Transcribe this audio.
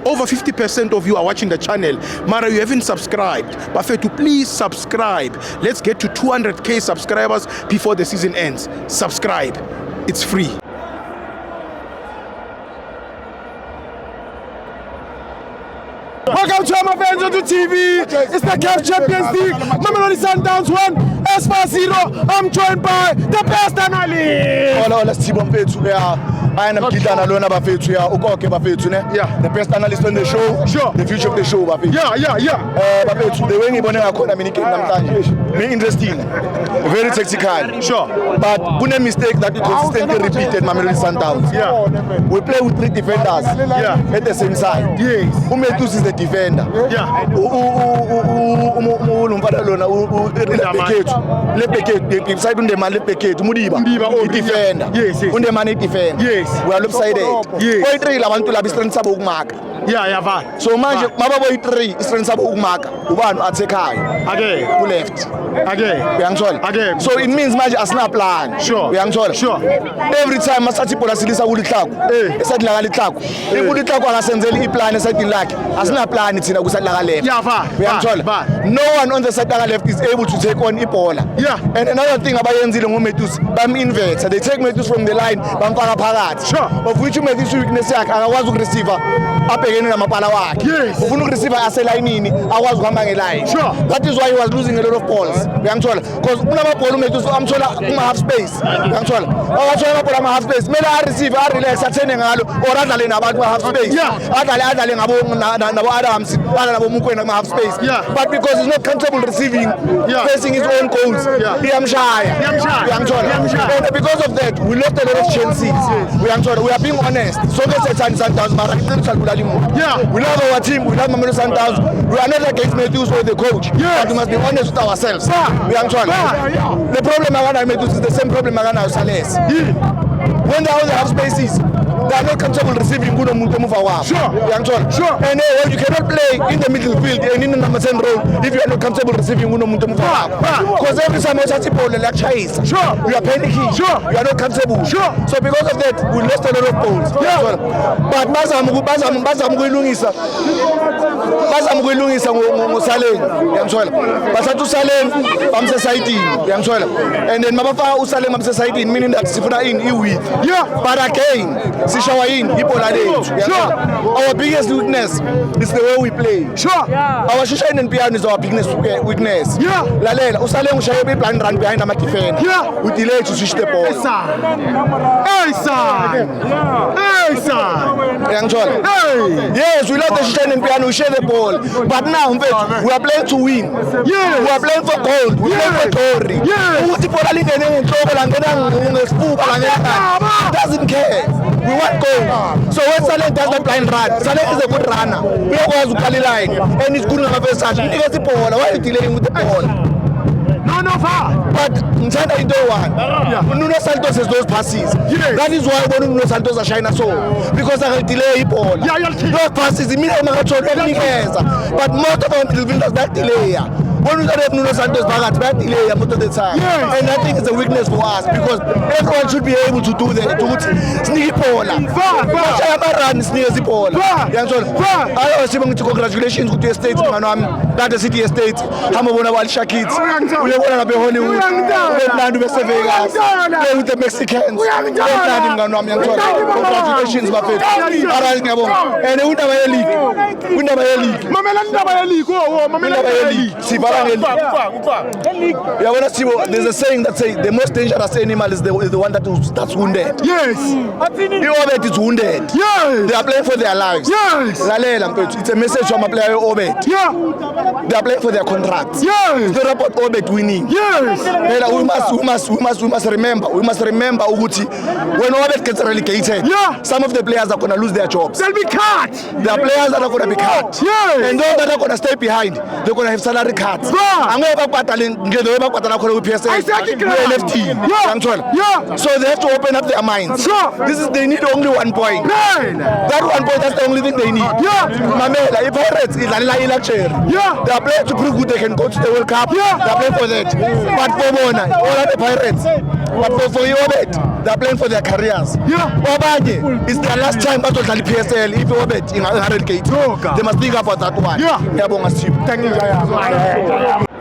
Over 50% of you are watching the channel. Mara, you haven't subscribed. Bafethu, please subscribe. Let's get to 200k subscribers before the season ends. Subscribe. It's free. Welcome to my fans on the TV. It's the CAF Champions League. Mamelodi Sundowns 1, Espoir 0. I'm joined by the best analyst. Hola, Sibon Petsu. I am Gidana Lona Bafetsu. Ukoke Bafetsu. Yeah. The best analyst on the show. Sure. The future of the show, Bafetsu. Yeah. Bafetsu, the way you want to communicate namhlanje. Me interesting. Very tactical. Sure. But one mistake that we consistently repeated, Mamelodi Sundowns. Yeah. We play with 3 defenders. Yeah. At the same side. Yes. Umetus is the defender. Yeah. Mudiba, defender. Yes. Yes. We are lopsided. Yes. Yeah. So manje mababoy 3 strength sabo ukumaka ubani athekhaya Again. ku left Again. so it means manje asina plan Sure. Every time masathi ibhola silisa kulihlako esathi la lihlako ikulihlako akasenzeli iplan esathi lakhe asina plan thina kusathi la left no one on the side la left is able to take on ibhola. And another thing abayenzile ngoMetus bam inverter, they take Metus from the line bamfaka phakathi of which Metus weakness yakhe akakwazi ukureceiver abhekene namapala wakhe ufuna ukureceiver aselayinini akwazi ukuhamba ngeline. That is why he was losing a lot of balls uyangithola because unamabhola uMetus amthola kuma half space uyangithola awathola amabhola ama half space mele a receive a relax athene ngalo or adlale nabantu ma half space adlale ngabo nabo Adams nabo Mukwena ma half space but because he's not comfortable receiving facing his own goals iyamshaya uyangithola and because of that we lost a lot of chances uyangithola we are being honest so ke sethani Sundowns mara iqiniso libulala imuntu we love our team, we love Mamelodi Sundowns, we are not against Metus or the coach but we must be honest with ourselves uyangithola the problem akanayo Metus is the same problem akanayo Sales when they are on the half spaces they are not comfortable receiving kuno muntu omuva wabo uyangithola and you cannot play in the middle field and in the number 10 role if you are not comfortable receiving kuno muntu omuva wabo because every time uthatha ibhola liyachayisa you are panicking you are not comfortable so because of that we lost a lot of goals but bazama ukuyilungisa ngoSaleng uyangithola bathatha uSaleng bamse side uyangithola and then mabafaka uSaleng bamse side meaning that sifuna in iwith but again sishawa yini ibhola lethu our biggest weakness is the way we play our shine and piano is our biggest weakness lalela uSaleng ushaye blind run behind ama defender we delay to switch the ball yes we love the shine and piano we share the ball but now we are playing to win we are playing for gold we play for glory ukuthi ibhola lingene ngenhloko la ngena ngesifuba la ngena doesn't care we want goal so when Saleng does the blind run Saleng is a good runner uyakwazi ukukhala line and he's good ngama-versace unikeza ibhola why are you delaying with the ball but ngithanda into one Nuno Santos has those passes that is why Nuno Santos ashine so because delay ibhola those passes imile makatholi ukunikeza but most of our midfielders that delay when we have Nuno Santos phakathi baya delay most of the time and I think it's a weakness for us because everyone should be able to do that ukuthi sinike ibhola bashaya ama-run sinikeze ibhola uyangithola ayosibe ngithi congratulations ku Estate mngani wami kade sithi Estate hamba bona balisha kids uyabona lapha eHollywood ubemnandi besevegas play with the Mexicans ubemnandi mngani wami uyangithola congratulations bafethu alright ngiyabonga and undaba ye-league Mamela indaba ye-league mamela ye-league there's a saying that says the most dangerous animal is the one that's wounded. The Obed is wounded. They are playing for their lives. It's a message from a player Obed. They are playing for their contracts. It's not about Obed winning. We must remember Uguti when Obed gets relegated some of the players are going to lose their jobs. They'll be cut. There are players that are going to be cut and those that are going to stay behind they're going to have salary cuts. Angeke bakubhadale ngeke bakubhadala khona ku-PSL LFT so they have to open up their minds they need only 1 point that 1 point that's the only thing they need mamela iPirates idlalela i-luxury they are playing to prove they can go to the World Cup they are playing for that but for bona all the Pirates but for you they are playing for their careers. Obanye, it's their last time bazodlala iPSL if Obet in 100k. They must think about that one. Yeah. Ngiyabonga Sipho. Thank you.